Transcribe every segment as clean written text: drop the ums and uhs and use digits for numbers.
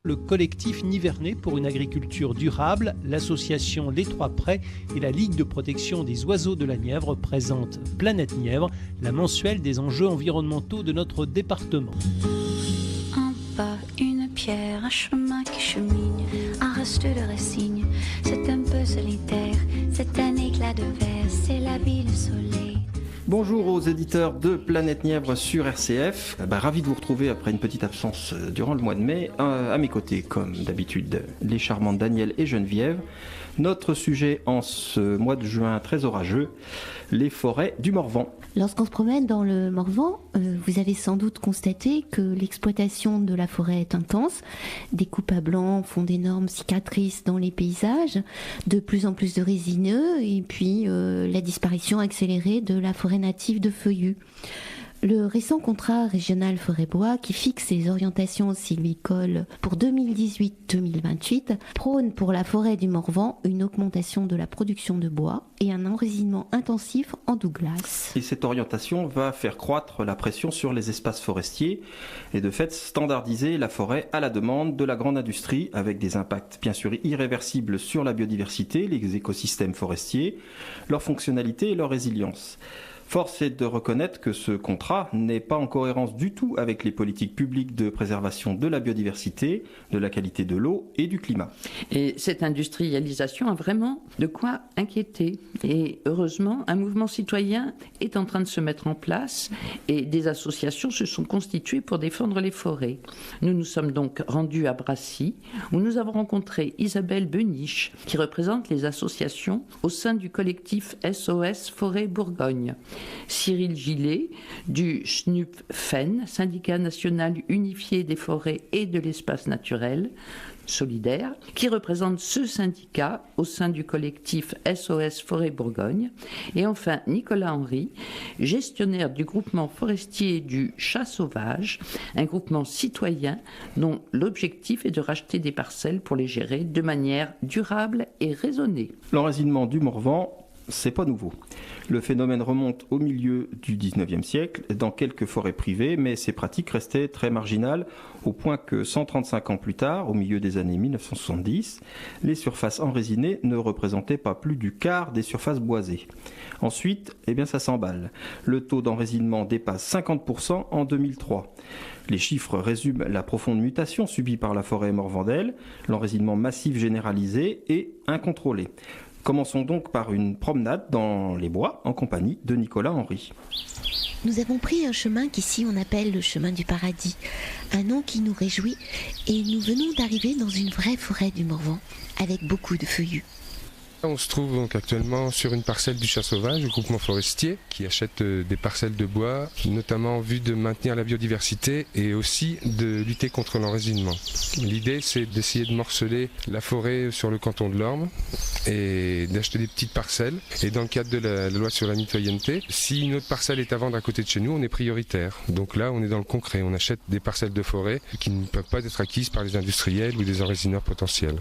Le collectif Nivernais pour une agriculture durable, l'association Les Trois Prés et la Ligue de protection des oiseaux de la Nièvre présentent Planète Nièvre, la mensuelle des enjeux environnementaux de notre département. Un pas, une pierre, un chemin qui chemine, un reste de racines, c'est un peu solitaire, c'est un éclat de verre, c'est la vie, le soleil. Bonjour aux éditeurs de Planète Nièvre sur RCF. Ravi de vous retrouver après une petite absence durant le mois de mai. À mes côtés, comme d'habitude, les charmantes Danielle et Geneviève. Notre sujet en ce mois de juin très orageux, les forêts du Morvan. Lorsqu'on se promène dans le Morvan, vous avez sans doute constaté que l'exploitation de la forêt est intense. Des coupes à blanc font d'énormes cicatrices dans les paysages, de plus en plus de résineux, et puis la disparition accélérée de la forêt native de feuillus. Le récent contrat régional forêt-bois qui fixe les orientations sylvicoles pour 2018-2028 prône pour la forêt du Morvan une augmentation de la production de bois et un enracinement intensif en Douglas. Et cette orientation va faire croître la pression sur les espaces forestiers et de fait standardiser la forêt à la demande de la grande industrie avec des impacts bien sûr irréversibles sur la biodiversité, les écosystèmes forestiers, leur fonctionnalité et leur résilience. Force est de reconnaître que ce contrat n'est pas en cohérence du tout avec les politiques publiques de préservation de la biodiversité, de la qualité de l'eau et du climat. Et cette industrialisation a vraiment de quoi inquiéter. Et heureusement, un mouvement citoyen est en train de se mettre en place et des associations se sont constituées pour défendre les forêts. Nous nous sommes donc rendus à Brassy où nous avons rencontré Isabelle Beniche qui représente les associations au sein du collectif SOS Forêt Bourgogne. Cyril Gillet du SNUPFEN, Syndicat national unifié des forêts et de l'espace naturel solidaire, qui représente ce syndicat au sein du collectif SOS Forêt Bourgogne. Et enfin Nicolas Henry, gestionnaire du groupement forestier du Chat Sauvage, un groupement citoyen dont l'objectif est de racheter des parcelles pour les gérer de manière durable et raisonnée. L'enracinement du Morvan, c'est pas nouveau. Le phénomène remonte au milieu du 19e siècle dans quelques forêts privées, mais ces pratiques restaient très marginales au point que 135 ans plus tard, au milieu des années 1970, les surfaces enraisinées ne représentaient pas plus du quart des surfaces boisées. Ensuite, ça s'emballe. Le taux d'enraisinement dépasse 50% en 2003. Les chiffres résument la profonde mutation subie par la forêt morvandaise, l'enraisinement massif généralisé et incontrôlé. Commençons donc par une promenade dans les bois en compagnie de Nicolas Henry. Nous avons pris un chemin qu'ici on appelle le chemin du paradis, un nom qui nous réjouit, et nous venons d'arriver dans une vraie forêt du Morvan avec beaucoup de feuillus. On se trouve donc actuellement sur une parcelle du Chat Sauvage, du groupement forestier, qui achète des parcelles de bois, notamment en vue de maintenir la biodiversité et aussi de lutter contre l'enracinement. L'idée, c'est d'essayer de morceler la forêt sur le canton de l'Orme et d'acheter des petites parcelles. Et dans le cadre de la loi sur la mitoyenneté, si une autre parcelle est à vendre à côté de chez nous, on est prioritaire. Donc là, on est dans le concret. On achète des parcelles de forêt qui ne peuvent pas être acquises par les industriels ou des enracineurs potentiels.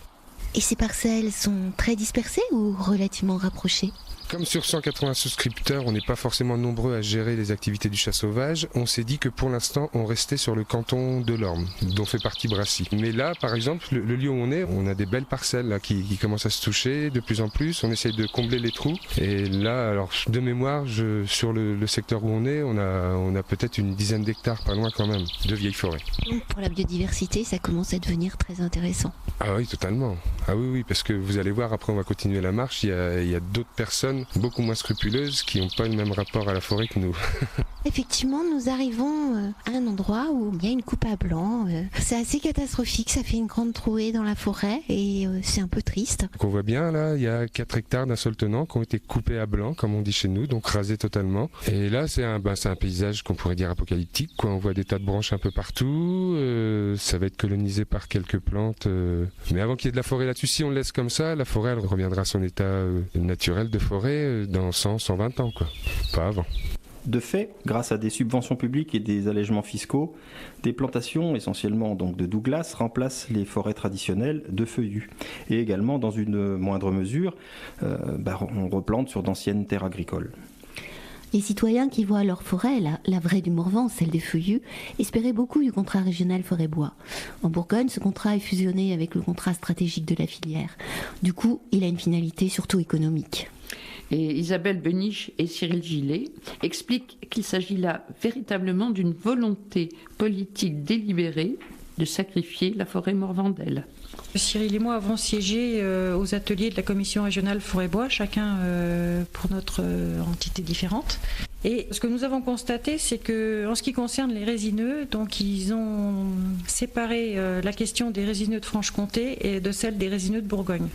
Et ces parcelles sont très dispersées ou relativement rapprochées ? Comme sur 180 souscripteurs, on n'est pas forcément nombreux à gérer les activités du Chat Sauvage, on s'est dit que pour l'instant, on restait sur le canton de l'Orme, dont fait partie Brassy. Mais là, par exemple, le lieu où on est, on a des belles parcelles là, qui commencent à se toucher de plus en plus. On essaye de combler les trous. Et là, alors de mémoire, sur le secteur où on est, on a peut-être une dizaine d'hectares, pas loin quand même, de vieilles forêts. Donc pour la biodiversité, ça commence à devenir très intéressant. Ah oui, totalement. Ah oui, parce que vous allez voir, après on va continuer la marche, il y a d'autres personnes beaucoup moins scrupuleuses qui n'ont pas le même rapport à la forêt que nous. Effectivement, nous arrivons à un endroit où il y a une coupe à blanc. C'est assez catastrophique, ça fait une grande trouée dans la forêt et c'est un peu triste. Donc on voit bien là, il y a 4 hectares d'un seul tenant qui ont été coupés à blanc, comme on dit chez nous, donc rasés totalement. Et là, c'est un paysage qu'on pourrait dire apocalyptique, quoi. On voit des tas de branches un peu partout, ça va être colonisé par quelques plantes. Mais avant qu'il y ait de la forêt là-dessus, si on le laisse comme ça, la forêt elle reviendra à son état naturel de forêt dans 100, 120 ans, quoi. Pas avant. De fait, grâce à des subventions publiques et des allègements fiscaux, des plantations, essentiellement donc de Douglas, remplacent les forêts traditionnelles de feuillus. Et également, dans une moindre mesure, on replante sur d'anciennes terres agricoles. Les citoyens qui voient leur forêt, la vraie du Morvan, celle des feuillus, espéraient beaucoup du contrat régional forêt-bois. En Bourgogne, ce contrat est fusionné avec le contrat stratégique de la filière. Du coup, il a une finalité surtout économique. Et Isabelle Beniche et Cyril Gillet expliquent qu'il s'agit là véritablement d'une volonté politique délibérée de sacrifier la forêt morvandelle. Cyril et moi avons siégé aux ateliers de la commission régionale forêt-bois, chacun pour notre entité différente. Et ce que nous avons constaté, c'est que en ce qui concerne les résineux, donc ils ont séparé la question des résineux de Franche-Comté et de celle des résineux de Bourgogne.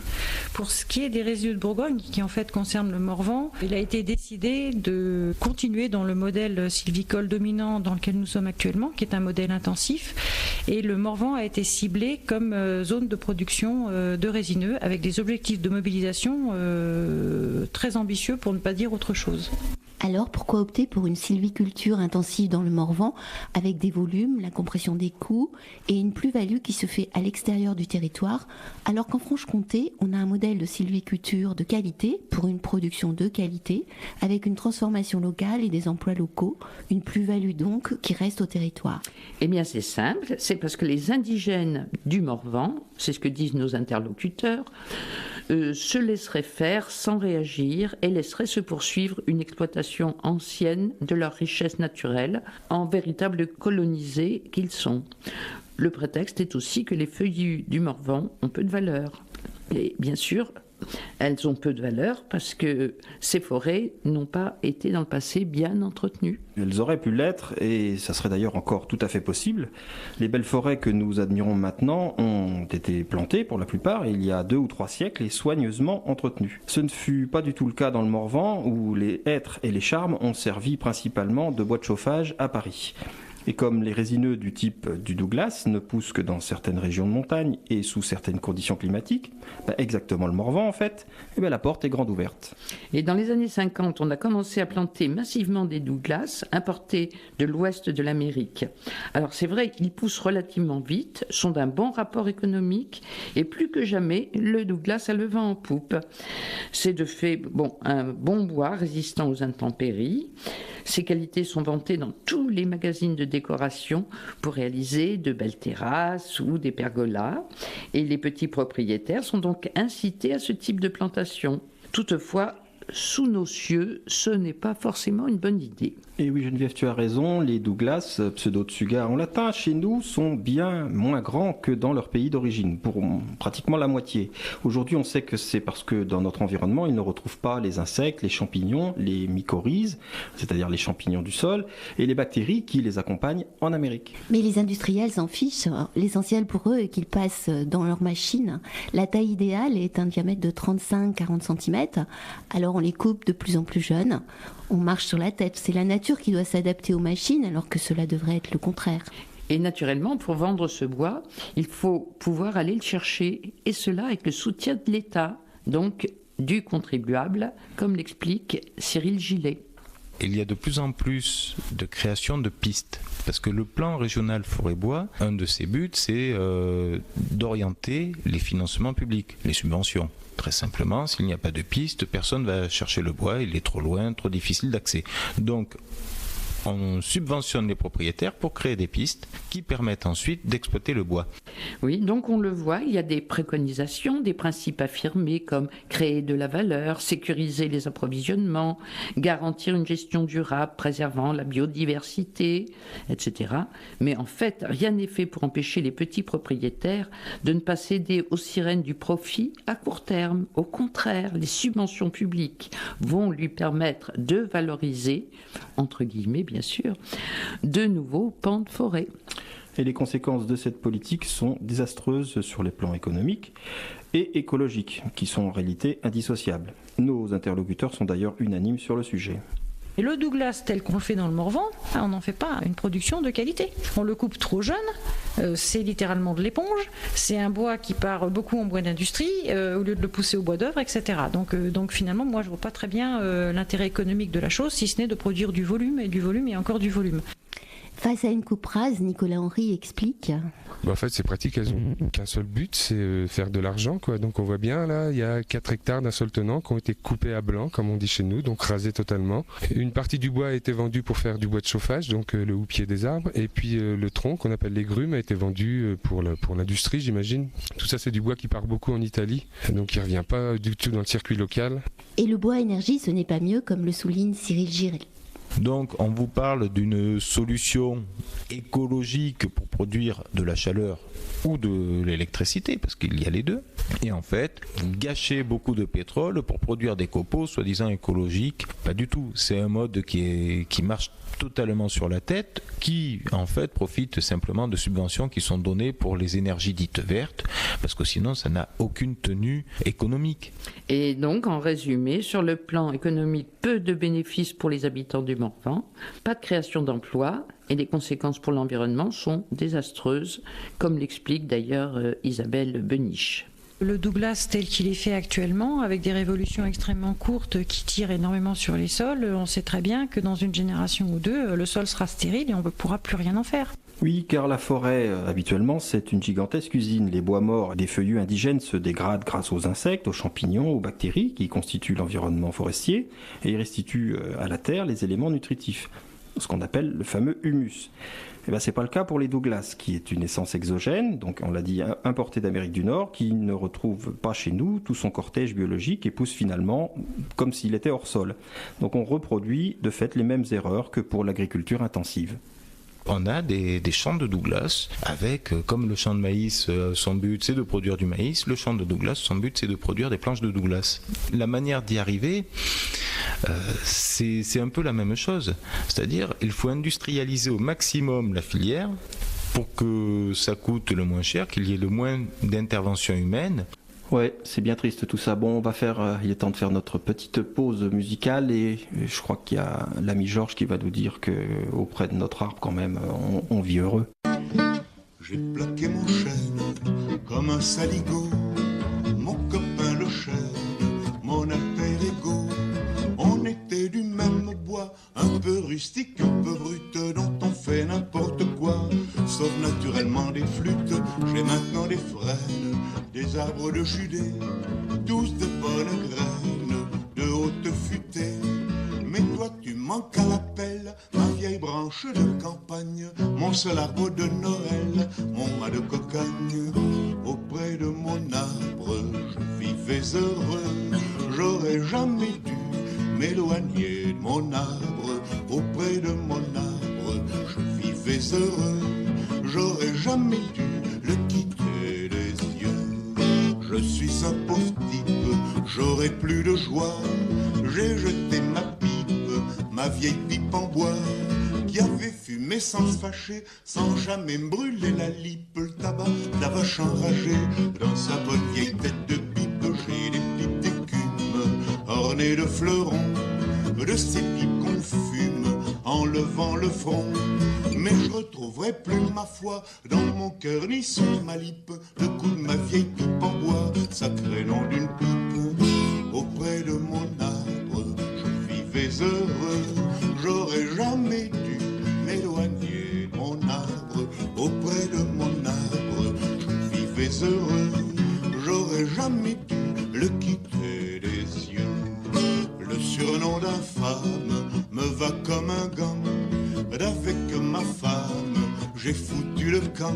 Pour ce qui est des résineux de Bourgogne, qui en fait concernent le Morvan, il a été décidé de continuer dans le modèle sylvicole dominant dans lequel nous sommes actuellement, qui est un modèle intensif. Et le Morvan a été ciblé comme zone de production de résineux avec des objectifs de mobilisation très ambitieux pour ne pas dire autre chose. Alors pourquoi opter pour une sylviculture intensive dans le Morvan avec des volumes, la compression des coûts et une plus-value qui se fait à l'extérieur du territoire, alors qu'en Franche-Comté, on a un modèle de sylviculture de qualité pour une production de qualité avec une transformation locale et des emplois locaux, une plus-value donc qui reste au territoire? Eh bien c'est simple, c'est parce que les indigènes du Morvan, c'est ce que disent nos interlocuteurs, se laisseraient faire sans réagir et laisseraient se poursuivre une exploitation ancienne de leurs richesses naturelles en véritables colonisés qu'ils sont. Le prétexte est aussi que les feuillus du Morvan ont peu de valeur. Et bien sûr, elles ont peu de valeur parce que ces forêts n'ont pas été dans le passé bien entretenues. Elles auraient pu l'être, et ça serait d'ailleurs encore tout à fait possible. Les belles forêts que nous admirons maintenant ont été plantées pour la plupart il y a 2 ou 3 siècles et soigneusement entretenues. Ce ne fut pas du tout le cas dans le Morvan où les hêtres et les charmes ont servi principalement de bois de chauffage à Paris. Et comme les résineux du type du Douglas ne poussent que dans certaines régions de montagne et sous certaines conditions climatiques, exactement le Morvan en fait, la porte est grande ouverte. Et dans les années 50, on a commencé à planter massivement des Douglas importés de l'ouest de l'Amérique. Alors c'est vrai qu'ils poussent relativement vite, sont d'un bon rapport économique et plus que jamais, le Douglas a le vent en poupe. C'est de fait un bon bois résistant aux intempéries. Ses qualités sont vantées dans tous les magazines de décoration pour réaliser de belles terrasses ou des pergolas. Et les petits propriétaires sont donc incités à ce type de plantation. Toutefois, sous nos cieux, ce n'est pas forcément une bonne idée. Et oui Geneviève, tu as raison, les Douglas, pseudo-tsuga en latin, chez nous sont bien moins grands que dans leur pays d'origine, pour pratiquement la moitié. Aujourd'hui on sait que c'est parce que dans notre environnement ils ne retrouvent pas les insectes, les champignons, les mycorhizes, c'est-à-dire les champignons du sol, et les bactéries qui les accompagnent en Amérique. Mais les industriels s'en fichent. L'essentiel pour eux est qu'ils passent dans leur machine. La taille idéale est un diamètre de 35-40 cm, alors on les coupe de plus en plus jeunes. On marche sur la tête. C'est la nature qui doit s'adapter aux machines alors que cela devrait être le contraire. Et naturellement, pour vendre ce bois, il faut pouvoir aller le chercher. Et cela avec le soutien de l'État, donc du contribuable, comme l'explique Cyril Gillet. Il y a de plus en plus de création de pistes. Parce que le plan régional forêt-bois, un de ses buts, c'est d'orienter les financements publics, les subventions. Très simplement, s'il n'y a pas de piste, personne ne va chercher le bois, il est trop loin, trop difficile d'accès. Donc, on subventionne les propriétaires pour créer des pistes qui permettent ensuite d'exploiter le bois. Oui, donc on le voit, il y a des préconisations, des principes affirmés comme créer de la valeur, sécuriser les approvisionnements, garantir une gestion durable, préservant la biodiversité, etc. Mais en fait, rien n'est fait pour empêcher les petits propriétaires de ne pas céder aux sirènes du profit à court terme. Au contraire, les subventions publiques vont lui permettre de valoriser, entre guillemets, bien sûr, de nouveaux pans de forêt. Et les conséquences de cette politique sont désastreuses sur les plans économiques et écologiques, qui sont en réalité indissociables. Nos interlocuteurs sont d'ailleurs unanimes sur le sujet. Et le Douglas, tel qu'on le fait dans le Morvan, on n'en fait pas une production de qualité. On le coupe trop jeune, c'est littéralement de l'éponge, c'est un bois qui part beaucoup en bois d'industrie, au lieu de le pousser au bois d'œuvre, etc. Donc finalement, moi je ne vois pas très bien l'intérêt économique de la chose, si ce n'est de produire du volume et encore du volume. Face à une coupe rase, Nicolas Henry explique. En fait, c'est pratique, elles n'ont qu'un seul but, c'est faire de l'argent, quoi. Donc on voit bien, là, il y a 4 hectares d'un seul tenant qui ont été coupés à blanc, comme on dit chez nous, donc rasés totalement. Une partie du bois a été vendue pour faire du bois de chauffage, donc le houppier des arbres, et puis le tronc, qu'on appelle les grumes, a été vendu pour l'industrie, j'imagine. Tout ça, c'est du bois qui part beaucoup en Italie, donc il ne revient pas du tout dans le circuit local. Et le bois énergie, ce n'est pas mieux, comme le souligne Cyril Girel. Donc on vous parle d'une solution écologique pour produire de la chaleur ou de l'électricité, parce qu'il y a les deux. Et en fait, vous gâchez beaucoup de pétrole pour produire des copeaux soi-disant écologiques. Pas du tout. C'est un mode qui marche totalement sur la tête, qui en fait profite simplement de subventions qui sont données pour les énergies dites vertes, parce que sinon ça n'a aucune tenue économique. Et donc, en résumé, sur le plan économique, peu de bénéfices pour les habitants du Morvan, pas de création d'emplois, et les conséquences pour l'environnement sont désastreuses, comme l'explique d'ailleurs Isabelle Beniche. Le Douglas tel qu'il est fait actuellement, avec des révolutions extrêmement courtes qui tirent énormément sur les sols, on sait très bien que dans une génération ou deux, le sol sera stérile et on ne pourra plus rien en faire. Oui, car la forêt, habituellement, c'est une gigantesque usine. Les bois morts et les feuillus indigènes se dégradent grâce aux insectes, aux champignons, aux bactéries qui constituent l'environnement forestier et ils restituent à la terre les éléments nutritifs, ce qu'on appelle le fameux humus. Eh bien, c'est pas le cas pour les Douglas, qui est une essence exogène, donc on l'a dit, importée d'Amérique du Nord, qui ne retrouve pas chez nous tout son cortège biologique et pousse finalement comme s'il était hors sol. Donc on reproduit de fait les mêmes erreurs que pour l'agriculture intensive. On a des champs de Douglas avec, comme le champ de maïs, son but c'est de produire du maïs, le champ de Douglas, son but c'est de produire des planches de Douglas. La manière d'y arriver, c'est un peu la même chose. C'est-à-dire, il faut industrialiser au maximum la filière pour que ça coûte le moins cher, qu'il y ait le moins d'intervention humaine. Ouais, c'est bien triste tout ça. Bon, il est temps de faire notre petite pause musicale et je crois qu'il y a l'ami Georges qui va nous dire que auprès de notre arbre quand même, on vit heureux. J'ai plaqué mon chêne comme un saligot, mon copain le chêne, mon alter ego. On était du même bois, un peu rustique, un peu brut, dont on fait n'importe quoi, sauf naturellement des flûtes. J'ai maintenant des frênes, des arbres de Judée, tous de bonnes graines, de haute futée. Mais toi tu manques à l'appel, ma vieille branche de campagne, mon seul arbre de Noël, mon mât de cocagne. Auprès de mon arbre, je vivais heureux, j'aurais jamais dû m'éloigner de mon arbre. Auprès de mon arbre, je vivais heureux, j'aurais jamais dû le quitter des yeux. Je suis un pauvre type, j'aurais plus de joie, j'ai jeté ma pipe, ma vieille pipe en bois, qui avait fumé sans se fâcher, sans jamais me brûler la lippe. Le tabac, la vache enragée, dans sa bonne vieille tête de pipe, j'ai des pipes d'écume, ornées de fleurons, de ces pipes qu'on fume, en levant le front. Mais je retrouverai plus ma foi dans mon cœur ni sur ma lippe, le coup de ma vieille pipe en bois, sacré nom d'une pipe. Auprès de mon arbre, je vivais heureux, j'aurais jamais dû m'éloigner de mon arbre. Auprès de mon arbre, je vivais heureux, j'aurais jamais dû le quitter des yeux. Le surnom d'infâme me va comme un gant, d'avec ma femme j'ai foutu le camp,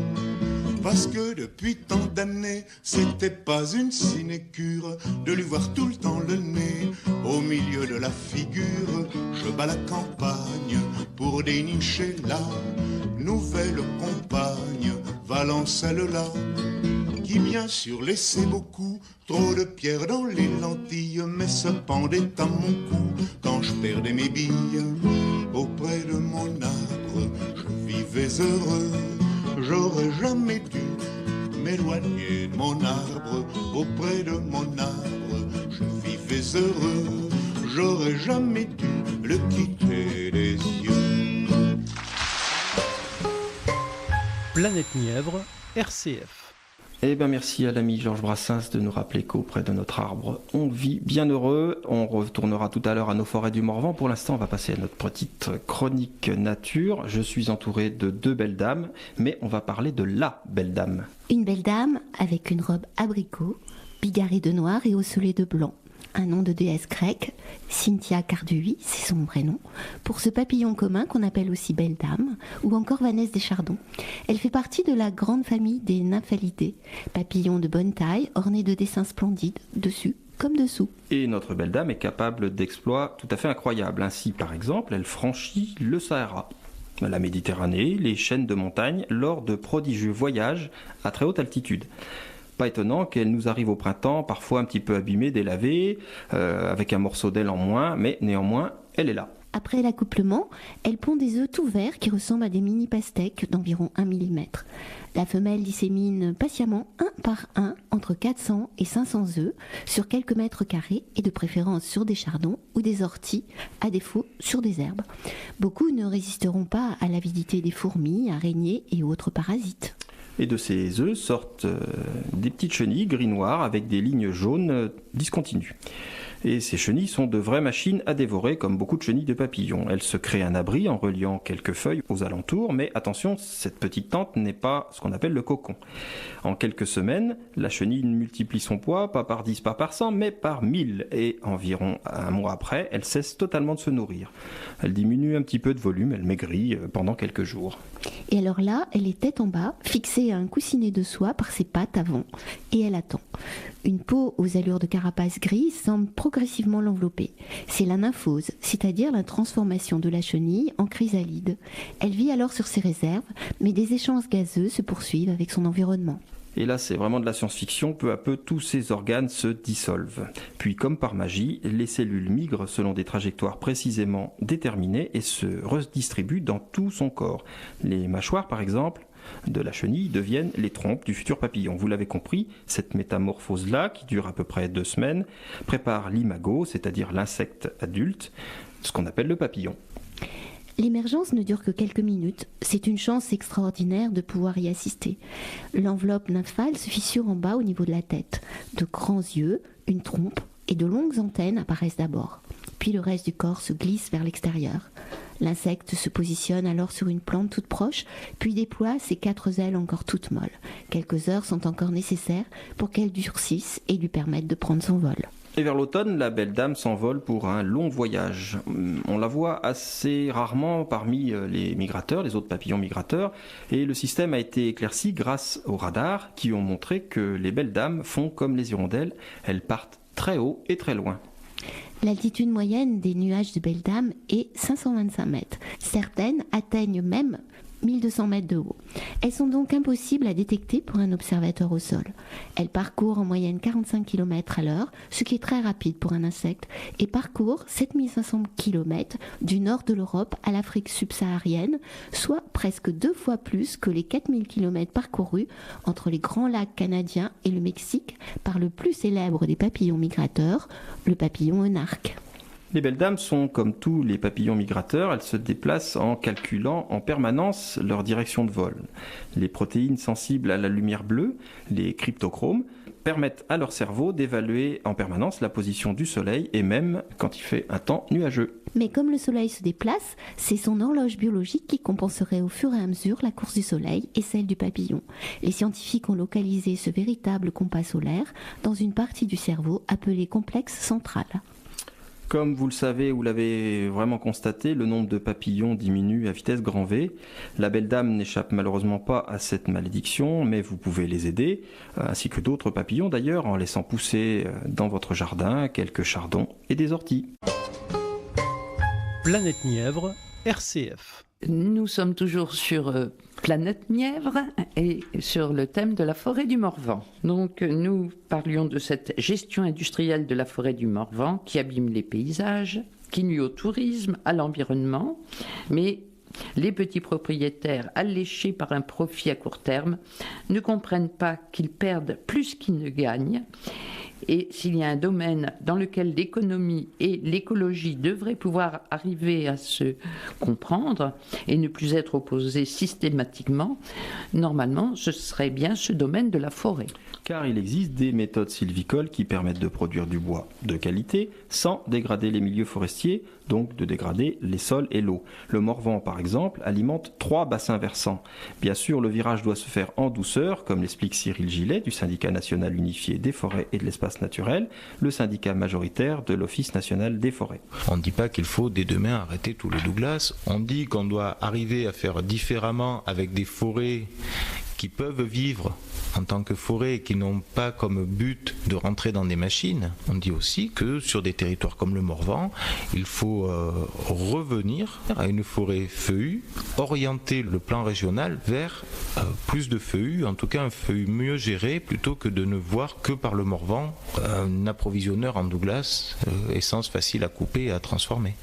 parce que depuis tant d'années c'était pas une sinécure de lui voir tout le temps le nez au milieu de la figure. Je bats la campagne pour dénicher la nouvelle compagne, valant celle-là qui bien sûr laissait beaucoup trop de pierres dans les lentilles, mais se pendait à mon cou quand je perdais mes billes. Auprès de mon arbre, je vivais heureux, j'aurais jamais dû m'éloigner de mon arbre. Auprès de mon arbre, je vivais heureux, j'aurais jamais dû le quitter des yeux. Planète Nièvre, RCF. Eh bien, merci à l'ami Georges Brassens de nous rappeler qu'auprès de notre arbre, on vit bien heureux. On retournera tout à l'heure à nos forêts du Morvan. Pour l'instant, on va passer à notre petite chronique nature. Je suis entouré de 2 belles dames, mais on va parler de la belle dame. Une belle dame avec une robe abricot, bigarrée de noir et osselée de blanc. Un nom de déesse grecque, Cynthia Cardui, c'est son vrai nom, pour ce papillon commun qu'on appelle aussi belle dame, ou encore Vanessa Deschardons. Elle fait partie de la grande famille des Nymphalidae, papillons de bonne taille, ornés de dessins splendides, dessus comme dessous. Et notre belle dame est capable d'exploits tout à fait incroyables. Ainsi, par exemple, elle franchit le Sahara, la Méditerranée, les chaînes de montagnes, lors de prodigieux voyages à très haute altitude. Pas étonnant qu'elle nous arrive au printemps, parfois un petit peu abîmée, délavée, avec un morceau d'aile en moins, mais néanmoins, elle est là. Après l'accouplement, elle pond des œufs tout verts qui ressemblent à des mini-pastèques d'environ 1 mm. La femelle dissémine patiemment un par un entre 400 et 500 œufs sur quelques mètres carrés et de préférence sur des chardons ou des orties, à défaut sur des herbes. Beaucoup ne résisteront pas à l'avidité des fourmis, araignées et autres parasites. Et de ces œufs sortent des petites chenilles gris-noires avec des lignes jaunes discontinues. Et ces chenilles sont de vraies machines à dévorer, comme beaucoup de chenilles de papillons. Elles se créent un abri en reliant quelques feuilles aux alentours, mais attention, cette petite tente n'est pas ce qu'on appelle le cocon. En quelques semaines, la chenille multiplie son poids, pas par 10, pas par 100, mais par 1000. Et environ un mois après, elle cesse totalement de se nourrir. Elle diminue un petit peu de volume, elle maigrit pendant quelques jours. Et alors là, elle est tête en bas, fixée à un coussinet de soie par ses pattes avant, et elle attend. Une peau aux allures de carapace grise semble progressivement l'envelopper. C'est la nymphose, c'est-à-dire la transformation de la chenille en chrysalide. Elle vit alors sur ses réserves, mais des échanges gazeux se poursuivent avec son environnement. Et là, c'est vraiment de la science-fiction. Peu à peu, tous ces organes se dissolvent. Puis, comme par magie, les cellules migrent selon des trajectoires précisément déterminées et se redistribuent dans tout son corps. Les mâchoires, par exemple, de la chenille deviennent les trompes du futur papillon. Vous l'avez compris, cette métamorphose-là, qui dure à peu près 2 semaines, prépare l'imago, c'est-à-dire l'insecte adulte, ce qu'on appelle le papillon. L'émergence ne dure que quelques minutes. C'est une chance extraordinaire de pouvoir y assister. L'enveloppe nymphale se fissure en bas au niveau de la tête. De grands yeux, une trompe et de longues antennes apparaissent d'abord. Puis le reste du corps se glisse vers l'extérieur. L'insecte se positionne alors sur une plante toute proche, puis déploie ses 4 ailes encore toutes molles. Quelques heures sont encore nécessaires pour qu'elle durcisse et lui permettent de prendre son vol. Et vers l'automne, la belle dame s'envole pour un long voyage. On la voit assez rarement parmi les migrateurs, les autres papillons migrateurs, et le système a été éclairci grâce aux radars qui ont montré que les belles dames font comme les hirondelles, elles partent très haut et très loin. L'altitude moyenne des nuages de belles dames est 525 mètres. Certaines atteignent même 1200 mètres de haut. Elles sont donc impossibles à détecter pour un observateur au sol. Elles parcourent en moyenne 45 km à l'heure, ce qui est très rapide pour un insecte, et parcourent 7500 km du nord de l'Europe à l'Afrique subsaharienne, soit presque 2 fois plus que les 4000 km parcourus entre les grands lacs canadiens et le Mexique par le plus célèbre des papillons migrateurs, le papillon énarque. Les belles dames sont comme tous les papillons migrateurs, elles se déplacent en calculant en permanence leur direction de vol. Les protéines sensibles à la lumière bleue, les cryptochromes, permettent à leur cerveau d'évaluer en permanence la position du soleil et même quand il fait un temps nuageux. Mais comme le soleil se déplace, c'est son horloge biologique qui compenserait au fur et à mesure la course du soleil et celle du papillon. Les scientifiques ont localisé ce véritable compas solaire dans une partie du cerveau appelée complexe central. Comme vous le savez, vous l'avez vraiment constaté, le nombre de papillons diminue à vitesse grand V. La belle dame n'échappe malheureusement pas à cette malédiction, mais vous pouvez les aider, ainsi que d'autres papillons d'ailleurs, en laissant pousser dans votre jardin quelques chardons et des orties. Planète Nièvre, RCF. Nous sommes toujours sur Planète Nièvre et sur le thème de la forêt du Morvan. Donc nous parlions de cette gestion industrielle de la forêt du Morvan qui abîme les paysages, qui nuit au tourisme, à l'environnement, mais les petits propriétaires alléchés par un profit à court terme ne comprennent pas qu'ils perdent plus qu'ils ne gagnent Et s'il y a un domaine dans lequel l'économie et l'écologie devraient pouvoir arriver à se comprendre et ne plus être opposées systématiquement, normalement, ce serait bien ce domaine de la forêt. Car il existe des méthodes sylvicoles qui permettent de produire du bois de qualité sans dégrader les milieux forestiers, donc de dégrader les sols et l'eau. Le Morvan, par exemple, alimente 3 bassins versants. Bien sûr, le virage doit se faire en douceur, comme l'explique Cyril Gillet du Syndicat national unifié des forêts et de l'espace naturel, le syndicat majoritaire de l'Office national des forêts. On ne dit pas qu'il faut dès demain arrêter tous les Douglas. On dit qu'on doit arriver à faire différemment avec des forêts qui peuvent vivre en tant que forêt et qui n'ont pas comme but de rentrer dans des machines. On dit aussi que sur des territoires comme le Morvan, il faut revenir à une forêt feuillue, orienter le plan régional vers plus de feuillus, en tout cas un feuillu mieux géré, plutôt que de ne voir que par le Morvan un approvisionneur en Douglas, essence facile à couper et à transformer.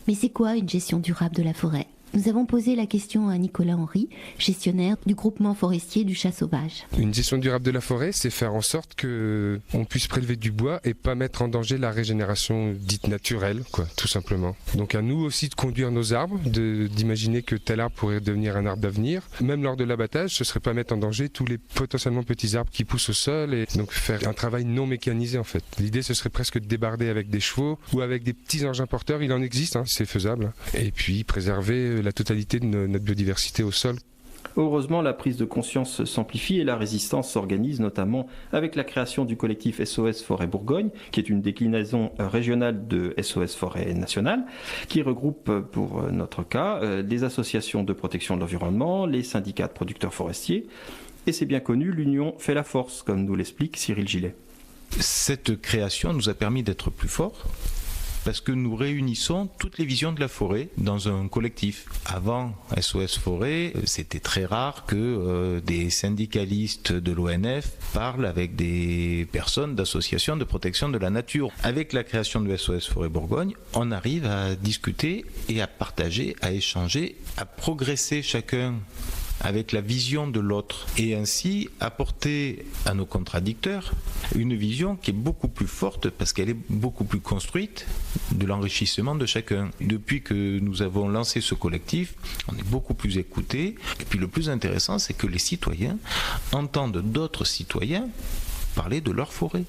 Mais c'est quoi une gestion durable de la forêt ? Nous avons posé la question à Nicolas Henry, gestionnaire du groupement forestier du Chat Sauvage. Une gestion durable de la forêt, c'est faire en sorte qu'on puisse prélever du bois et pas mettre en danger la régénération dite naturelle, tout simplement. Donc à nous aussi de conduire nos arbres, d'imaginer que tel arbre pourrait devenir un arbre d'avenir. Même lors de l'abattage, ce ne serait pas mettre en danger tous les potentiellement petits arbres qui poussent au sol et donc faire un travail non mécanisé en fait. L'idée ce serait presque de débarder avec des chevaux ou avec des petits engins porteurs, il en existe, c'est faisable. Et puis préserver la totalité de notre biodiversité au sol. Heureusement, la prise de conscience s'amplifie et la résistance s'organise, notamment avec la création du collectif SOS Forêt Bourgogne, qui est une déclinaison régionale de SOS Forêt Nationale, qui regroupe, pour notre cas, les associations de protection de l'environnement, les syndicats de producteurs forestiers. Et c'est bien connu, l'union fait la force, comme nous l'explique Cyril Gillet. Cette création nous a permis d'être plus forts, parce que nous réunissons toutes les visions de la forêt dans un collectif. Avant SOS Forêt, c'était très rare que des syndicalistes de l'ONF parlent avec des personnes d'associations de protection de la nature. Avec la création de SOS Forêt Bourgogne, on arrive à discuter et à partager, à échanger, à progresser chacun avec la vision de l'autre et ainsi apporter à nos contradicteurs une vision qui est beaucoup plus forte parce qu'elle est beaucoup plus construite de l'enrichissement de chacun. Depuis que nous avons lancé ce collectif, on est beaucoup plus écoutés et puis le plus intéressant c'est que les citoyens entendent d'autres citoyens parler de leur forêt.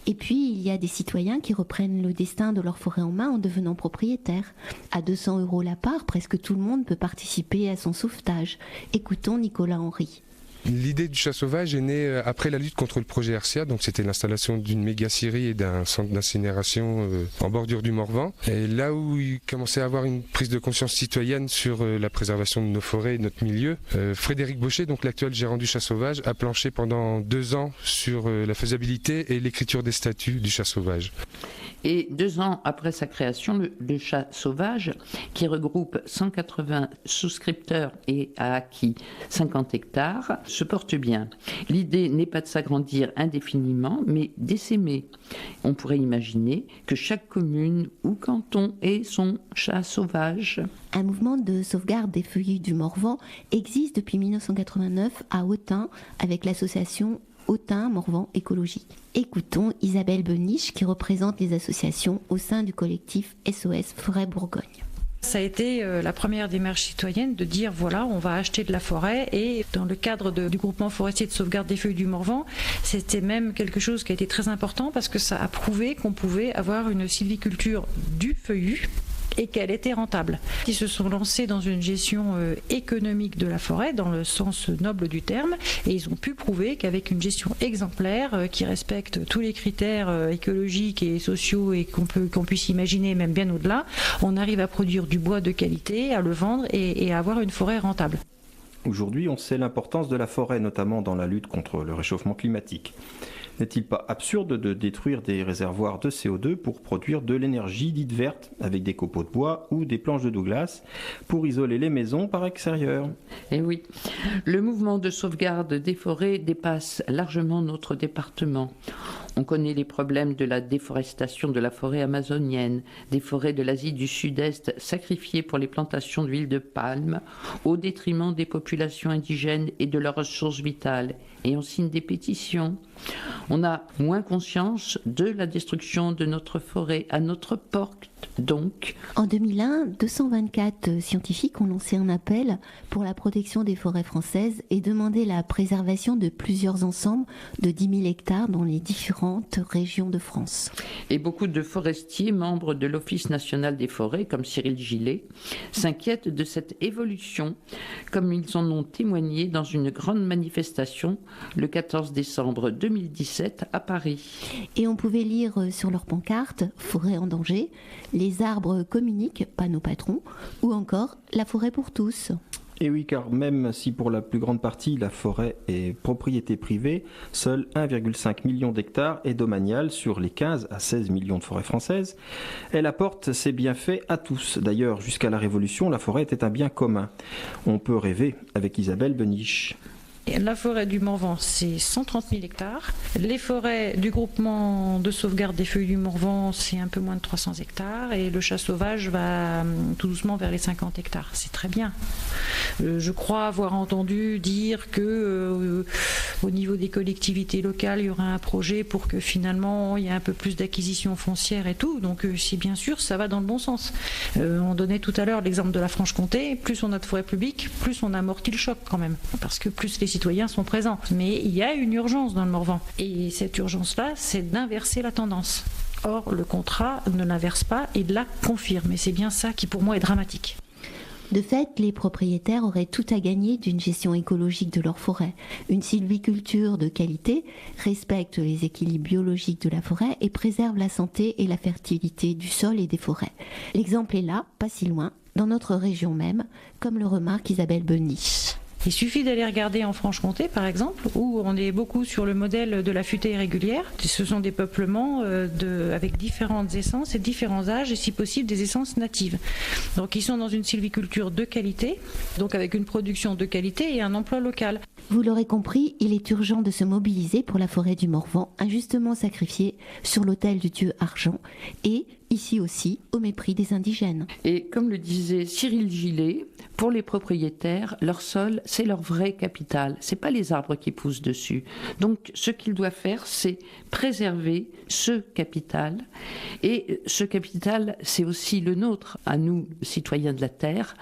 Et puis, il y a des citoyens qui reprennent le destin de leur forêt en main en devenant propriétaires. À 200 € la part, presque tout le monde peut participer à son sauvetage. Écoutons Nicolas Henry. L'idée du Chat Sauvage est née après la lutte contre le projet RCA, donc c'était l'installation d'une méga scierie et d'un centre d'incinération en bordure du Morvan. Et là où il commençait à avoir une prise de conscience citoyenne sur la préservation de nos forêts et de notre milieu, Frédéric Baucher, donc l'actuel gérant du Chat Sauvage, a planché pendant 2 ans sur la faisabilité et l'écriture des statuts du Chat Sauvage. Et 2 ans après sa création, le Chat Sauvage, qui regroupe 180 souscripteurs et a acquis 50 hectares, se porte bien. L'idée n'est pas de s'agrandir indéfiniment, mais d'essaimer. On pourrait imaginer que chaque commune ou canton ait son Chat Sauvage. Un mouvement de sauvegarde des feuillus du Morvan existe depuis 1989 à Autun avec l'association Autun Morvan Écologie. Écoutons Isabelle Beniche qui représente les associations au sein du collectif SOS Forêt Bourgogne. Ça a été la première démarche citoyenne de dire voilà, on va acheter de la forêt et dans le cadre du groupement forestier de sauvegarde des feuilles du Morvan, c'était même quelque chose qui a été très important parce que ça a prouvé qu'on pouvait avoir une sylviculture du feuillu et qu'elle était rentable. Ils se sont lancés dans une gestion économique de la forêt, dans le sens noble du terme, et ils ont pu prouver qu'avec une gestion exemplaire, qui respecte tous les critères écologiques et sociaux et qu'on puisse imaginer, même bien au-delà, on arrive à produire du bois de qualité, à le vendre et à avoir une forêt rentable. Aujourd'hui, on sait l'importance de la forêt, notamment dans la lutte contre le réchauffement climatique. N'est-il pas absurde de détruire des réservoirs de CO2 pour produire de l'énergie dite verte avec des copeaux de bois ou des planches de Douglas pour isoler les maisons par extérieur ? Eh oui, le mouvement de sauvegarde des forêts dépasse largement notre département. On connaît les problèmes de la déforestation de la forêt amazonienne, des forêts de l'Asie du Sud-Est sacrifiées pour les plantations d'huile de palme, au détriment des populations indigènes et de leurs ressources vitales. et on signe des pétitions. On a moins conscience de la destruction de notre forêt à notre porte, donc. En 2001, 224 scientifiques ont lancé un appel pour la protection des forêts françaises et demandé la préservation de plusieurs ensembles de 10 000 hectares dans les différentes régions de France. Et beaucoup de forestiers, membres de l'Office national des forêts, comme Cyril Gillet, s'inquiètent de cette évolution, comme ils en ont témoigné dans une grande manifestation le 14 décembre 2017 à Paris. Et on pouvait lire sur leur pancarte « Forêt en danger », « Les arbres communiquent, pas nos patrons » ou encore « La forêt pour tous ». Et oui, car même si pour la plus grande partie la forêt est propriété privée, seul 1,5 million d'hectares est domanial sur les 15 à 16 millions de forêts françaises. Elle apporte ses bienfaits à tous. D'ailleurs, jusqu'à la Révolution, la forêt était un bien commun. On peut rêver avec Isabelle Beniche. La forêt du Morvan, c'est 130 000 hectares. Les forêts du groupement de sauvegarde des feuilles du Morvan, c'est un peu moins de 300 hectares. Et le chat sauvage va tout doucement vers les 50 hectares. C'est très bien. Je crois avoir entendu dire que au niveau des collectivités locales, il y aura un projet pour que finalement il y ait un peu plus d'acquisition foncière et tout. Donc si bien sûr, ça va dans le bon sens. On donnait tout à l'heure l'exemple de la Franche-Comté. Plus on a de forêts publiques, plus on amortit le choc quand même. Parce que plus les citoyens sont présents. Mais il y a une urgence dans le Morvan. Et cette urgence-là, c'est d'inverser la tendance. Or, le contrat ne l'inverse pas, il la confirme. Et c'est bien ça qui, pour moi, est dramatique. De fait, les propriétaires auraient tout à gagner d'une gestion écologique de leur forêt. Une sylviculture de qualité respecte les équilibres biologiques de la forêt et préserve la santé et la fertilité du sol et des forêts. L'exemple est là, pas si loin, dans notre région même, comme le remarque Isabelle Beniche. Il suffit d'aller regarder en Franche-Comté, par exemple, où on est beaucoup sur le modèle de la futaie régulière. Ce sont des peuplements avec différentes essences et différents âges, et si possible des essences natives. Donc ils sont dans une sylviculture de qualité, donc avec une production de qualité et un emploi local. Vous l'aurez compris, il est urgent de se mobiliser pour la forêt du Morvan, injustement sacrifiée sur l'autel du dieu Argent, et ici aussi au mépris des indigènes. Et comme le disait Cyril Gillet, pour les propriétaires, leur sol, c'est leur vrai capital. C'est pas les arbres qui poussent dessus. Donc, ce qu'ils doivent faire, c'est préserver ce capital. Et ce capital, c'est aussi le nôtre, à nous, citoyens de la Terre.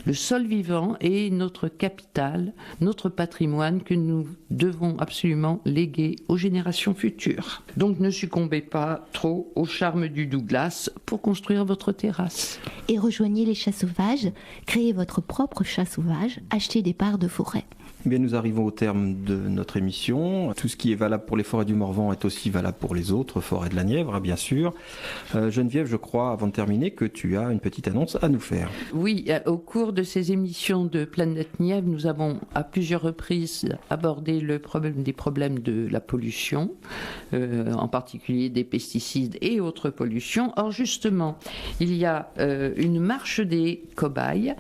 Le sol vivant est notre capital, notre patrimoine que nous devons absolument léguer aux générations futures. Donc, ne succombez pas trop au charme du Douglas pour construire votre terrasse. Et rejoignez les chats sauvages, créez votre propre chat sauvage, achetez des parts de forêt. Bien, nous arrivons au terme de notre émission. Tout ce qui est valable pour les forêts du Morvan est aussi valable pour les autres forêts de la Nièvre, bien sûr. Geneviève, je crois, avant de terminer, que tu as une petite annonce à nous faire. Oui, au cours de ces émissions de Planète Nièvre, nous avons à plusieurs reprises abordé des problèmes de la pollution, en particulier des pesticides et autres pollutions. Or, justement, il y a une marche des cobayes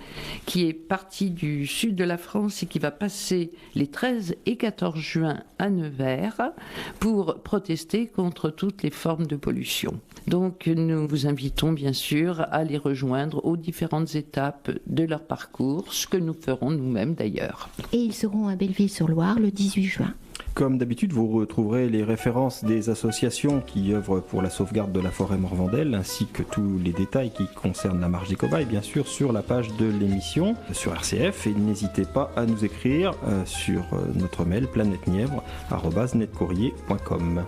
qui est partie du sud de la France et qui va passer les 13 et 14 juin à Nevers pour protester contre toutes les formes de pollution. Donc nous vous invitons bien sûr à les rejoindre aux différentes étapes de leur parcours, ce que nous ferons nous-mêmes d'ailleurs. Et ils seront à Belleville-sur-Loire le 18 juin. Comme d'habitude, vous retrouverez les références des associations qui œuvrent pour la sauvegarde de la forêt morvandelle, ainsi que tous les détails qui concernent la marche des cobayes, bien sûr, sur la page de l'émission sur RCF. Et n'hésitez pas à nous écrire sur notre mail planetenièvre@netcourrier.com.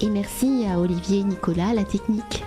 Et merci à Olivier et Nicolas à la technique.